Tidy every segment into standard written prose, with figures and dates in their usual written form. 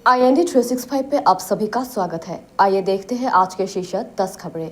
IND 365 पे आप सभी का स्वागत है। आइए देखते हैं आज के शीर्षक 10 खबरें।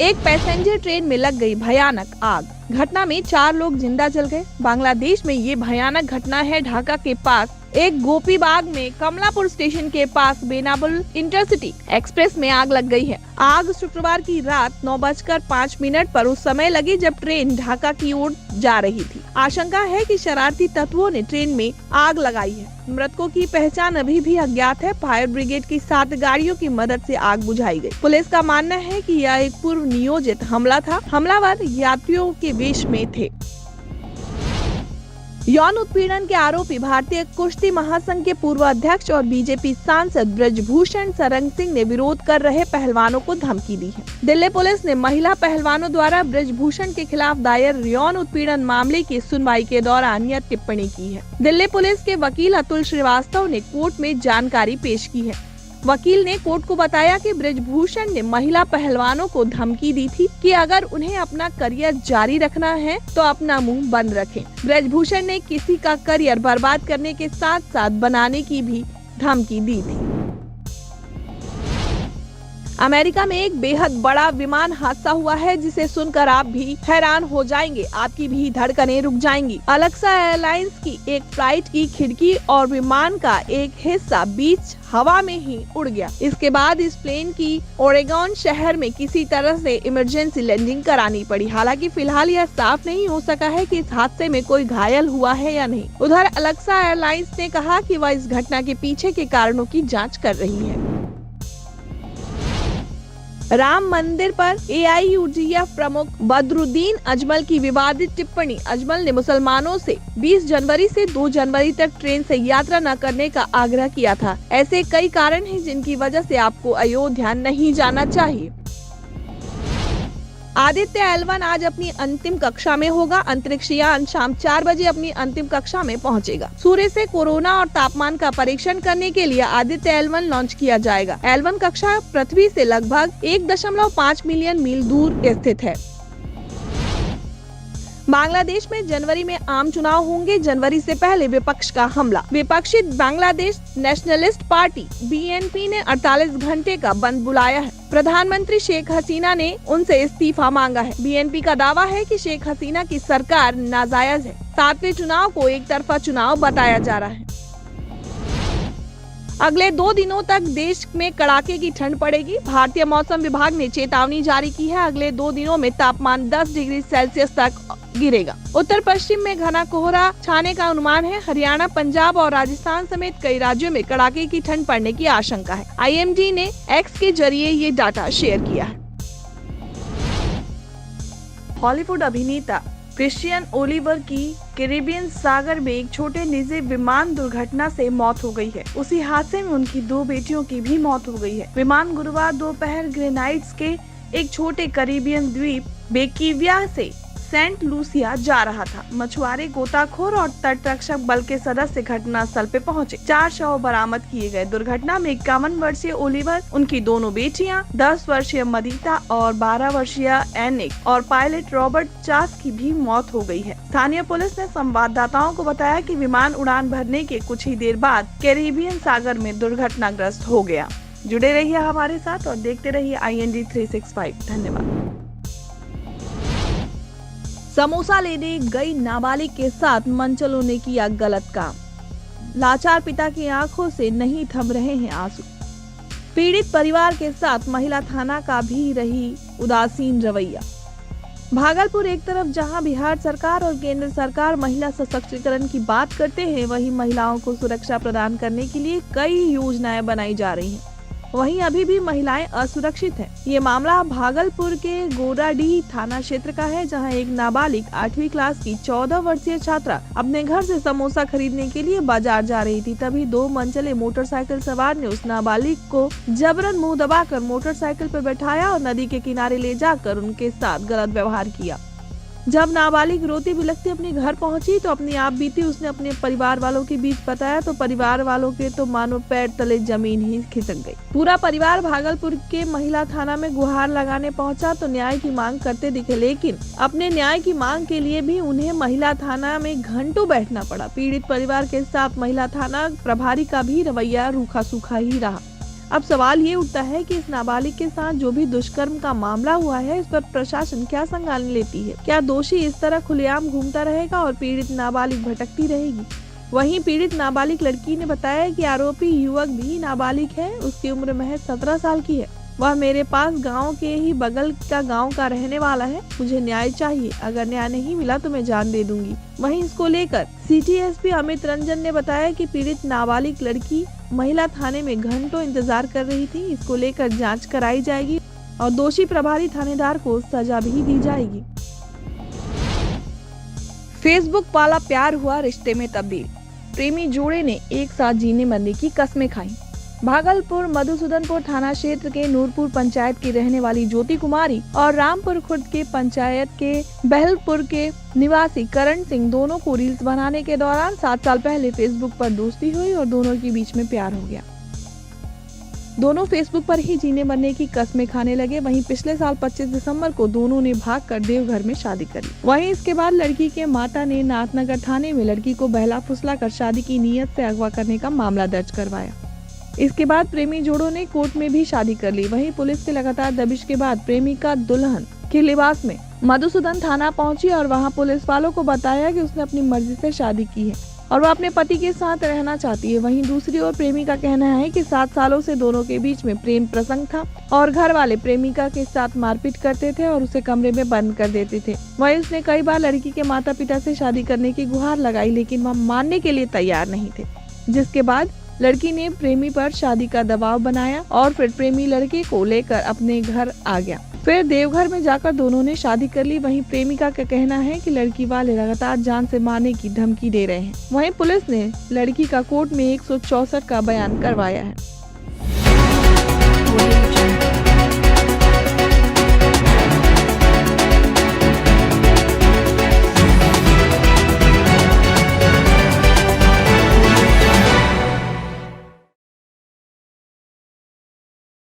एक पैसेंजर ट्रेन में लग गई भयानक आग। घटना में 4 लोग जिंदा जल गए। बांग्लादेश में ये भयानक घटना है ढाका के पास एक गोपीबाग में कमलापुर स्टेशन के पास बेनाबुल इंटरसिटी एक्सप्रेस में आग लग गई है। आग शुक्रवार की रात 9:05 पर उस समय लगी जब ट्रेन ढाका की ओर जा रही थी। आशंका है कि शरारती तत्वों ने ट्रेन में आग लगाई है। मृतकों की पहचान अभी भी अज्ञात है। फायर ब्रिगेड की 7 गाड़ियों की मदद से आग बुझाई गई। पुलिस का मानना है कि यह एक पूर्व नियोजित हमला था। हमलावर यात्रियों के वेश में थे। यौन उत्पीड़न के आरोपी भारतीय कुश्ती महासंघ के पूर्व अध्यक्ष और बीजेपी सांसद ब्रजभूषण सरन सिंह ने विरोध कर रहे पहलवानों को धमकी दी है। दिल्ली पुलिस ने महिला पहलवानों द्वारा ब्रजभूषण के खिलाफ दायर यौन उत्पीड़न मामले की सुनवाई के दौरान यह टिप्पणी की है। दिल्ली पुलिस के वकील अतुल श्रीवास्तव ने कोर्ट में जानकारी पेश की है। वकील ने कोर्ट को बताया कि ब्रजभूषण ने महिला पहलवानों को धमकी दी थी कि अगर उन्हें अपना करियर जारी रखना है तो अपना मुंह बंद रखें। ब्रजभूषण ने किसी का करियर बर्बाद करने के साथ साथ बनाने की भी धमकी दी थी। अमेरिका में एक बेहद बड़ा विमान हादसा हुआ है जिसे सुनकर आप भी हैरान हो जाएंगे, आपकी भी धड़कनें रुक जाएंगी। अलेक्सा एयरलाइंस की एक फ्लाइट की खिड़की और विमान का एक हिस्सा बीच हवा में ही उड़ गया। इसके बाद इस प्लेन की ओरेगोन शहर में किसी तरह से इमरजेंसी लैंडिंग करानी पड़ी। हालांकि फिलहाल यह साफ नहीं हो सका है कि इस हादसे में कोई घायल हुआ है या नहीं। उधर अलेक्सा एयरलाइंस ने कहा कि वह इस घटना के पीछे के कारणों की जाँच कर रही है। राम मंदिर पर AIUDF प्रमुख बदरुद्दीन अजमल की विवादित टिप्पणी। अजमल ने मुसलमानों से 20 जनवरी से 2 जनवरी तक ट्रेन से यात्रा न करने का आग्रह किया था। ऐसे कई कारण हैं जिनकी वजह से आपको अयोध्या नहीं जाना चाहिए। आदित्य L1 आज अपनी अंतिम कक्षा में होगा। अंतरिक्ष यान शाम 4 बजे अपनी अंतिम कक्षा में पहुंचेगा। सूर्य से कोरोना और तापमान का परीक्षण करने के लिए आदित्य L1 लॉन्च किया जाएगा। L1 कक्षा पृथ्वी से लगभग 1.5 मिलियन मील दूर स्थित है। बांग्लादेश में जनवरी में आम चुनाव होंगे। जनवरी से पहले विपक्ष का हमला। विपक्षी बांग्लादेश नेशनलिस्ट पार्टी BNP ने 48 घंटे का बंद बुलाया है। प्रधानमंत्री शेख हसीना ने उनसे इस्तीफा मांगा है। BNP का दावा है कि शेख हसीना की सरकार नाजायज है। 7वें चुनाव को एक तरफा चुनाव बताया जा रहा है। अगले 2 दिनों तक देश में कड़ाके की ठंड पड़ेगी। भारतीय मौसम विभाग ने चेतावनी जारी की है। अगले 2 दिनों में तापमान 10 डिग्री सेल्सियस तक गिरेगा। उत्तर पश्चिम में घना कोहरा छाने का अनुमान है। हरियाणा, पंजाब और राजस्थान समेत कई राज्यों में कड़ाके की ठंड पड़ने की आशंका है। IMD ने X के जरिए ये डाटा शेयर किया है। हॉलीवुड अभिनेता क्रिश्चियन ओलिवर की कैरिबियन सागर में एक छोटे निजी विमान दुर्घटना से मौत हो गई है। उसी हादसे में उनकी 2 बेटियों की भी मौत हो गई है। विमान गुरुवार दोपहर ग्रेनाइड्स के एक छोटे कैरिबियन द्वीप बेकिविया से सेंट लूसिया जा रहा था। मछुआरे, गोताखोर और तटरक्षक बल के सदस्य घटना स्थल पे पहुंचे। 4 शव बरामद किए गए। दुर्घटना में 51 वर्षीय ओलिवर, उनकी दोनों बेटियां, 10 वर्षीय मदीता और 12 वर्षीय एनिक और पायलट रॉबर्ट चास की भी मौत हो गई है। स्थानीय पुलिस ने संवाददाताओं को बताया कि विमान उड़ान भरने के कुछ ही देर बाद कैरिबियन सागर में दुर्घटनाग्रस्त हो गया। जुड़े रहिए हमारे साथ और देखते रहिए IND 365। धन्यवाद। समोसा लेने गई नाबालिग के साथ मनचलों ने किया गलत काम। लाचार पिता की आंखों से नहीं थम रहे हैं आंसू। पीड़ित परिवार के साथ महिला थाना का भी रही उदासीन रवैया। भागलपुर एक तरफ जहां बिहार सरकार और केंद्र सरकार महिला सशक्तिकरण की बात करते हैं, वहीं महिलाओं को सुरक्षा प्रदान करने के लिए कई योजनाएं बनाई जा रही हैं। वहीं अभी भी महिलाएं असुरक्षित हैं। ये मामला भागलपुर के गोराडीह थाना क्षेत्र का है, जहां एक नाबालिग 8वीं क्लास की 14 वर्षीय छात्रा अपने घर से समोसा खरीदने के लिए बाजार जा रही थी। तभी 2 मनचले मोटरसाइकिल सवार ने उस नाबालिग को जबरन मुंह दबाकर मोटरसाइकिल पर बैठाया और नदी के किनारे ले जाकर उनके साथ गलत व्यवहार किया। जब नाबालिग रोती बिलखती अपने घर पहुंची तो अपनी आप बीती उसने अपने परिवार वालों के बीच बताया तो परिवार वालों के तो मानो पैर तले जमीन ही खिसक गई। पूरा परिवार भागलपुर के महिला थाना में गुहार लगाने पहुंचा तो न्याय की मांग करते दिखे, लेकिन अपने न्याय की मांग के लिए भी उन्हें महिला थाना में घंटों बैठना पड़ा। पीड़ित परिवार के साथ महिला थाना प्रभारी का भी रवैया रूखा सूखा ही रहा। अब सवाल ये उठता है कि इस नाबालिग के साथ जो भी दुष्कर्म का मामला हुआ है, इस पर प्रशासन क्या संज्ञान लेती है? क्या दोषी इस तरह खुलेआम घूमता रहेगा और पीड़ित नाबालिग भटकती रहेगी? वहीं पीड़ित नाबालिग लड़की ने बताया कि आरोपी युवक भी नाबालिग है, उसकी उम्र महज 17 साल की है। वह मेरे पास गांव के ही बगल का गांव का रहने वाला है। मुझे न्याय चाहिए, अगर न्याय नहीं मिला तो मैं जान दे दूंगी। वहीं इसको लेकर सिटी एसपी अमित रंजन ने बताया कि पीड़ित नाबालिग लड़की महिला थाने में घंटों इंतजार कर रही थी। इसको लेकर जांच कराई जाएगी और दोषी प्रभारी थानेदार को सजा भी दी जाएगी। फेसबुक वाला प्यार हुआ रिश्ते में तब्दील, प्रेमी जोड़े ने एक साथ जीने मरने की कस्में खाई। भागलपुर मधुसूदनपुर थाना क्षेत्र के नूरपुर पंचायत की रहने वाली ज्योति कुमारी और रामपुर खुर्द के पंचायत के बहलपुर के निवासी करण सिंह दोनों को रील्स बनाने के दौरान 7 साल पहले फेसबुक पर दोस्ती हुई और दोनों के बीच में प्यार हो गया। दोनों फेसबुक पर ही जीने मरने की कस्में खाने लगे। वहीं पिछले साल 25 दिसंबर को दोनों ने भागकर देवघर में शादी करी। वहीं इसके बाद लड़की के माता ने नाथनगर थाने में लड़की को बहला फुसला कर शादी की नीयत से अगवा करने का मामला दर्ज करवाया। इसके बाद प्रेमी जोड़ों ने कोर्ट में भी शादी कर ली। वहीं पुलिस के लगातार दबिश के बाद प्रेमिका दुल्हन के लिबास में मधुसूदन थाना पहुंची और वहां पुलिस वालों को बताया कि उसने अपनी मर्जी से शादी की है और वह अपने पति के साथ रहना चाहती है। वहीं दूसरी ओर प्रेमी का कहना है कि 7 सालों से दोनों के बीच में प्रेम प्रसंग था और घर वाले प्रेमिका के साथ मारपीट करते थे और उसे कमरे में बंद कर देते थे। वहीं उसने कई बार लड़की के माता पिता से शादी करने की गुहार लगाई, लेकिन वह मानने के लिए तैयार नहीं थे, जिसके बाद लड़की ने प्रेमी पर शादी का दबाव बनाया और फिर प्रेमी लड़के को लेकर अपने घर आ गया। फिर देवघर में जाकर दोनों ने शादी कर ली। वहीं प्रेमिका का कहना है कि लड़की वाले लगातार जान से मारने की धमकी दे रहे हैं। वहीं पुलिस ने लड़की का कोर्ट में 164 का बयान करवाया है।